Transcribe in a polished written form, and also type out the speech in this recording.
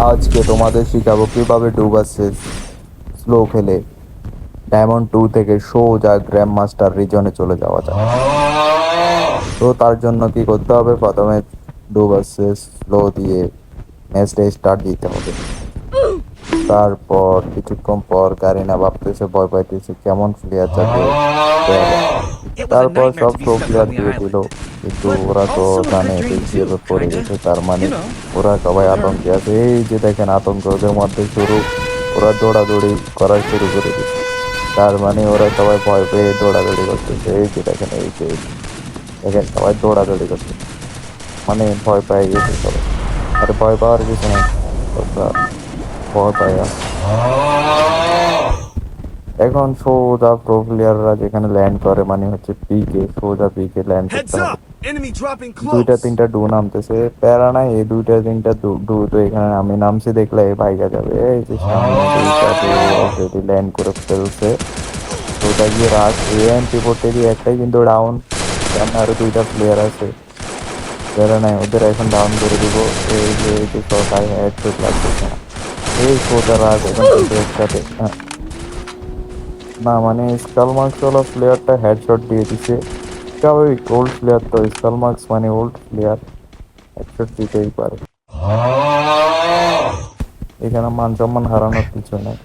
আজকে তোমাদের শিখাবো কিভাবে ডুবাসে স্লো খেলে ডায়মন্ড 2 থেকে সোজা গ্র্যান্ড মাস্টার রিজনে চলে যাওয়া যায়। তো তার জন্য কি করতে হবে, প্রথমে ডুবাসে স্লো দিয়ে ম্যাচটা স্টার্ট দিতে হবে। তারপর কিছুক্ষণ পর গারিনা ভাবতেছে, ভয় পাইতেছে কেমন প্লেয়ার যাকে দেয়া যায়। It was a তারপর nightmare সব to be pro stuck player on the দিয়ে দিল, island. কিন্তু But ওরা তো also a জানে good যে dream too, কিভাবে পড়ে kinda. গেছে, তার মানে You know. ওরা সবাই আতঙ্কে আছে। এই যে দেখেন আতঙ্ক ওদের মধ্যে শুরু, ওরা দৌড়াদৌড়ি করা শুরু করে দিচ্ছে। তার মানে ওরা সবাই ভয় পেয়ে দৌড়াদৌড়ি করতেছে। এই যে দেখেন, এই যে দেখেন সবাই দৌড়াদৌড়ি করতেছে, মানে ভয় পেয়ে গেছে সবাই। আর ভয় পাওয়ার কিছু নেই, তোমরা ভয় পায়। এখন সোজা প্রো প্লেয়াররা যেখানে ল্যান্ড করে, মানে হচ্ছে পিকে, সোজা পিকে ল্যান্ড করতে Heads হবে। up! Enemy dropping দুইটা close! তিনটা ডু নামতেছে, প্যারা নাই। এই দুইটা তিনটা ডু তো এখানে আমি নামছি দেখলে ভাইগা যাবে। এই যে সামনে দুইটা ডু অলরেডি ল্যান্ড করে ফেলছে। সোজা গিয়ে রাশ এএমপি পড়তে দিয়ে একটাই কিন্তু ডাউন। সামনে আরো দুইটা প্লেয়ার আছে, প্যারা নাই, ওদের এখন ডাউন করে দিব। এই যে সবাই হেডশট লাগতেছে না। এই সোজা রাশ এখন কিন্তু একসাথে না, মানে স্কাল মার্কস ওয়ালা প্লেয়ারটা হেডশট দিয়ে দিছে। স্বাভাবিক, ওল্ড প্লেয়ার তো, স্কাল মার্কস মানে ওল্ড প্লেয়ার, হেডশট দিতেই পারে। এখানে মান সম্মান হারানোর কিছু নেই।